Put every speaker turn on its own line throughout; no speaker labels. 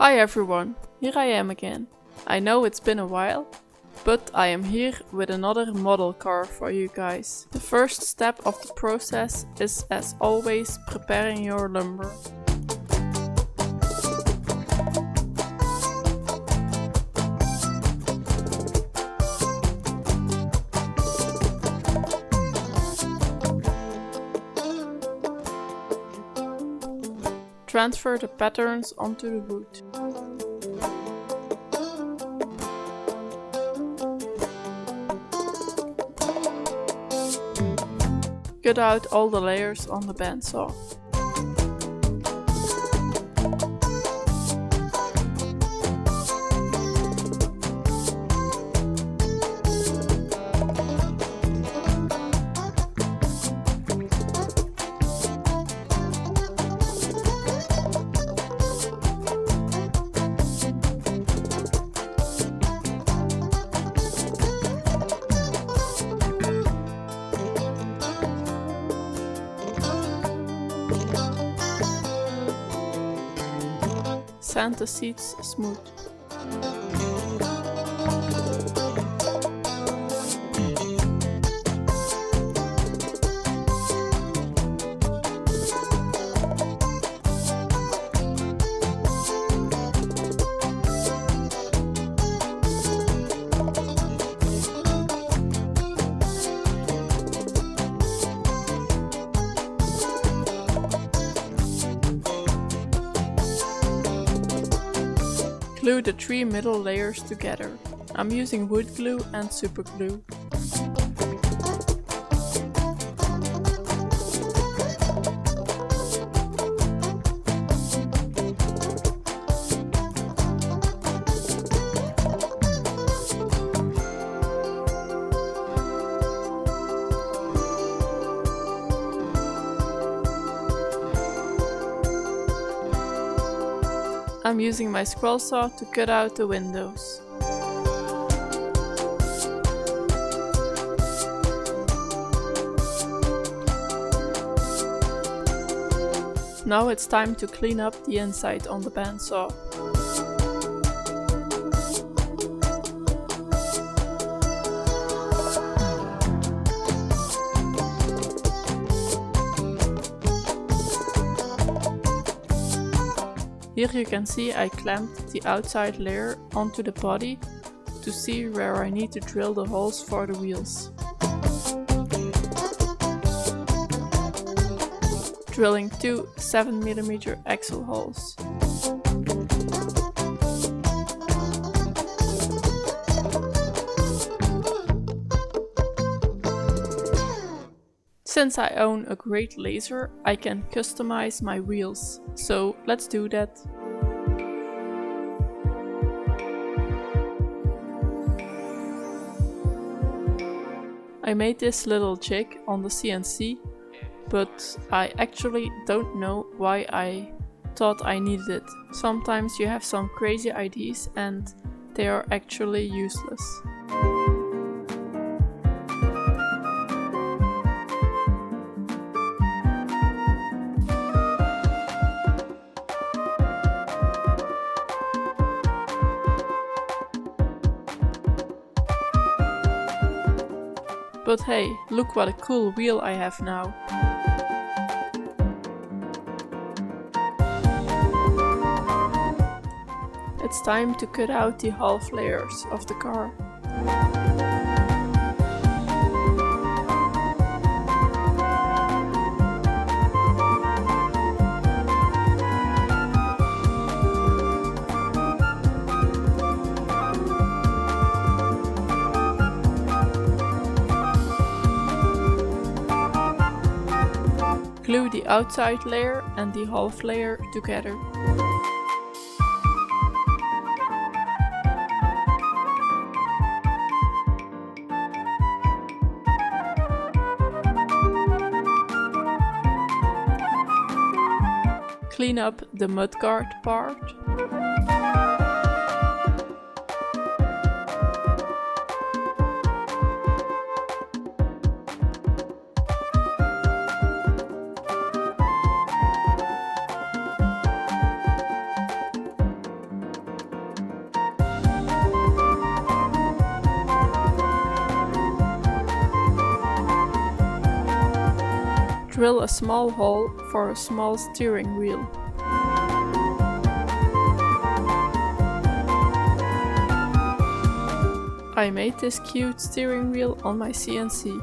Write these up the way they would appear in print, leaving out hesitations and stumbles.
Hi everyone, here I am again. I know it's been a while, but I am here with another model car for you guys. The first step of the process is, as always, preparing your lumber. Transfer the patterns onto the wood. Cut out all the layers on the bandsaw. Sand the seeds smooth. Glue the 3 middle layers together. I'm using wood glue and super glue. I'm using my scroll saw to cut out the windows. Now it's time to clean up the inside on the bandsaw. Here you can see I clamped the outside layer onto the body to see where I need to drill the holes for the wheels. Drilling 2 7mm axle holes. Since I own a great laser, I can customize my wheels, so let's do that. I made this little jig on the CNC, but I actually don't know why I thought I needed it. Sometimes you have some crazy ideas and they are actually useless. But hey, look what a cool wheel I have now. It's time to cut out the half layers of the car. Glue the outside layer and the half layer together. Clean up the mudguard part. Drill a small hole for a small steering wheel. I made this cute steering wheel on my CNC.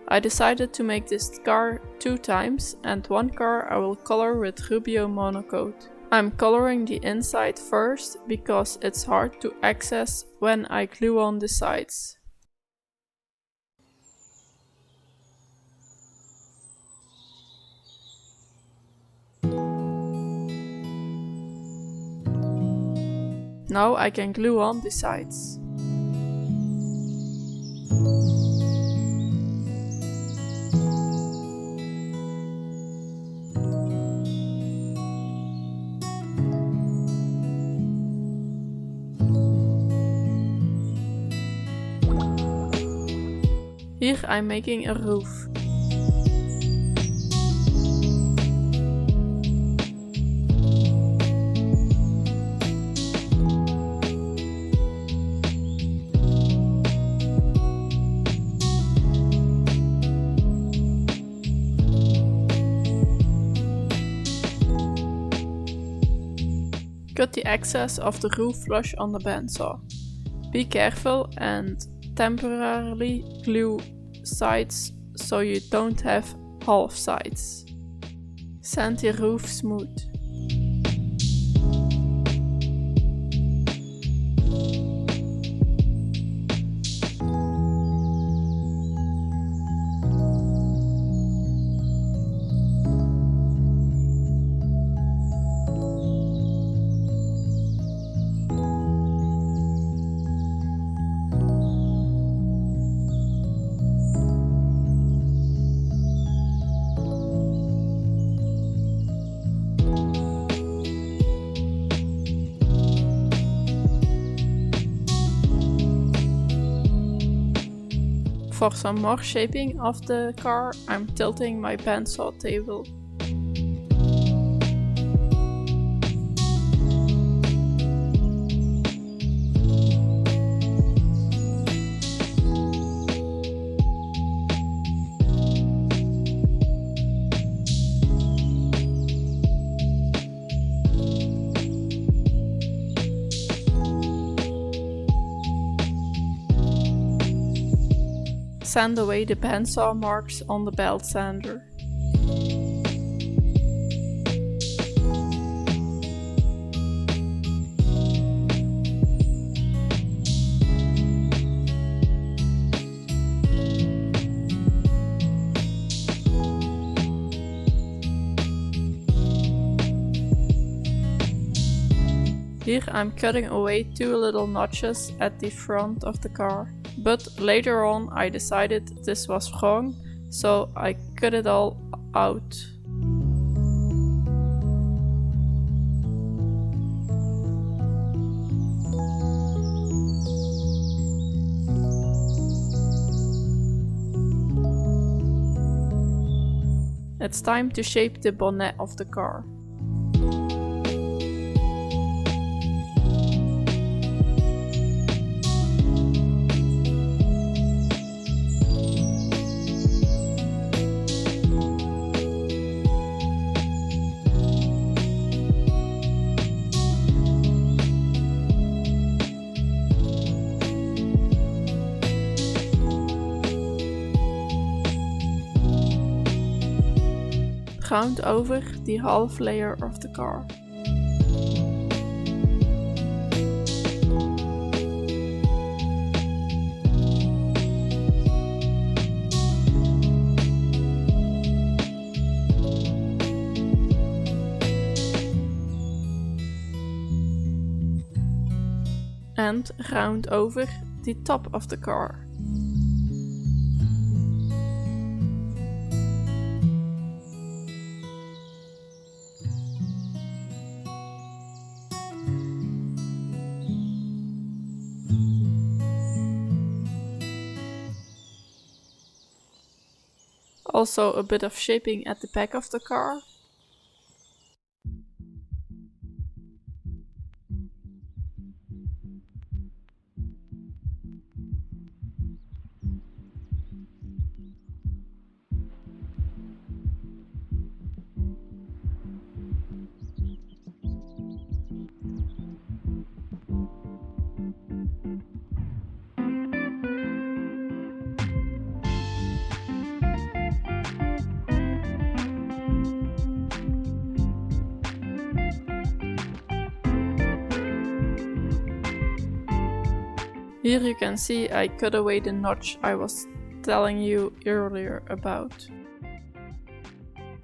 I decided to make this car 2 times, and one car I will color with Rubio monocoat. I'm coloring the inside first because it's hard to access when I glue on the sides. Now I can glue on the sides. Here I'm making a roof. Cut the excess of the roof flush on the bandsaw. Be careful and temporarily glue sides so you don't have half sides. Sand the roof smooth. For some more shaping of the car, I'm tilting my bandsaw table. Sand away the bandsaw marks on the belt sander. Here I'm cutting away 2 little notches at the front of the car. But later on I decided this was wrong, so I cut it all out. It's time to shape the bonnet of the car. Round over the half layer of the car. And round over the top of the car. Also a bit of shaping at the back of the car. Here you can see I cut away the notch I was telling you earlier about.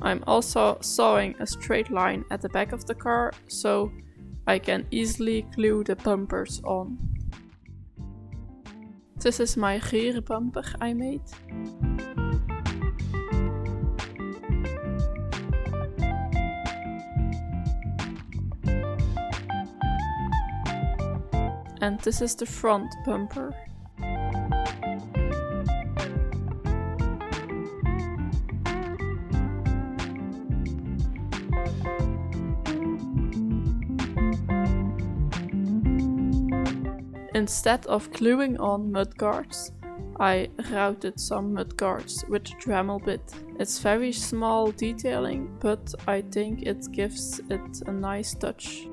I'm also sawing a straight line at the back of the car so I can easily glue the bumpers on. This is my rear bumper I made. And this is the front bumper. Instead of gluing on mudguards, I routed some mudguards with a Dremel bit. It's very small detailing, but I think it gives it a nice touch.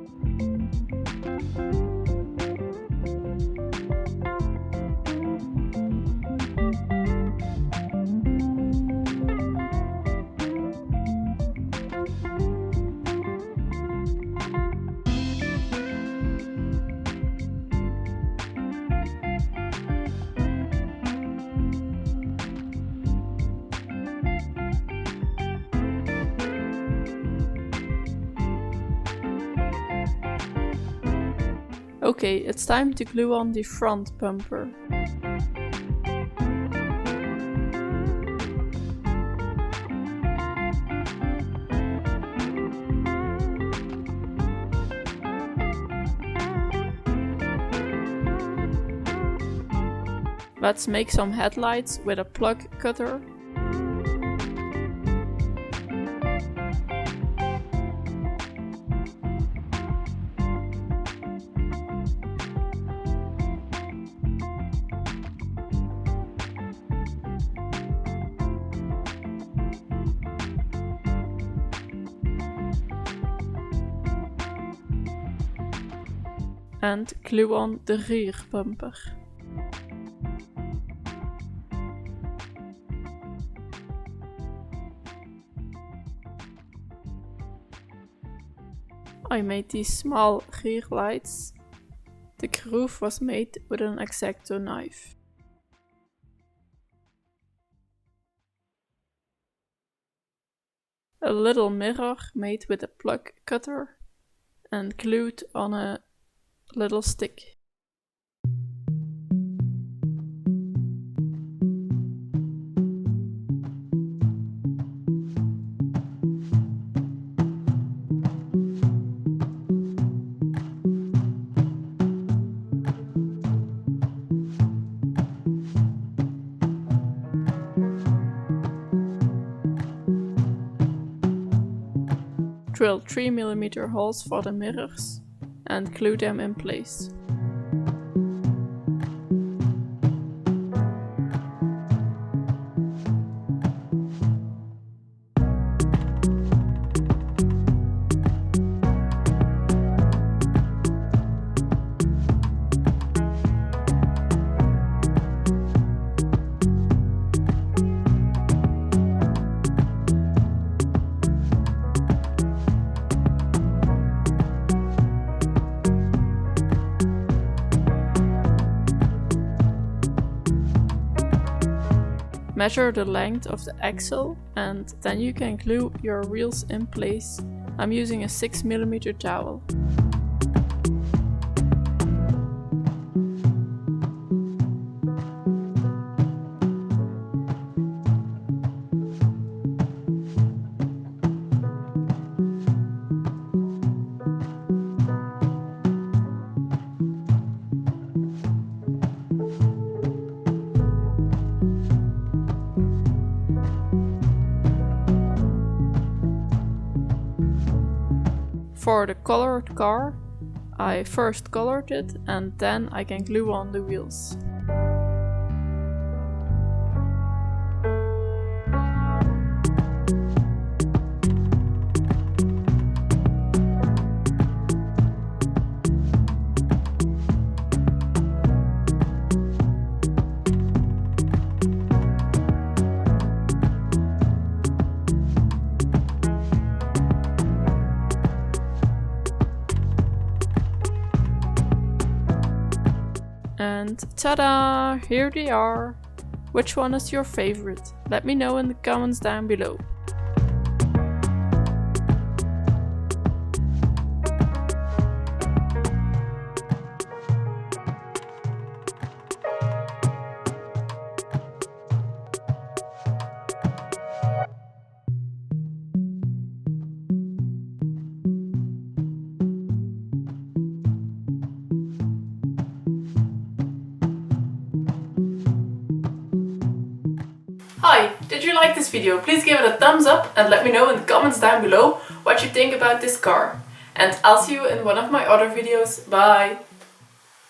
Okay, it's time to glue on the front bumper. Let's make some headlights with a plug cutter. And glue on the rear bumper. I made these small rear lights. The groove was made with an X-Acto knife. A little mirror made with a plug cutter and glued on a little stick. Drill 3mm holes for the mirrors and glue them in place. Measure the length of the axle and then you can glue your wheels in place. I'm using a 6mm dowel. For the colored car, I first colored it and then I can glue on the wheels. And ta-da! Here they are! Which one is your favorite? Let me know in the comments down below. Hi, did you like this video? Please give it a thumbs up and let me know in the comments down below what you think about this car. And I'll see you in one of my other videos. Bye!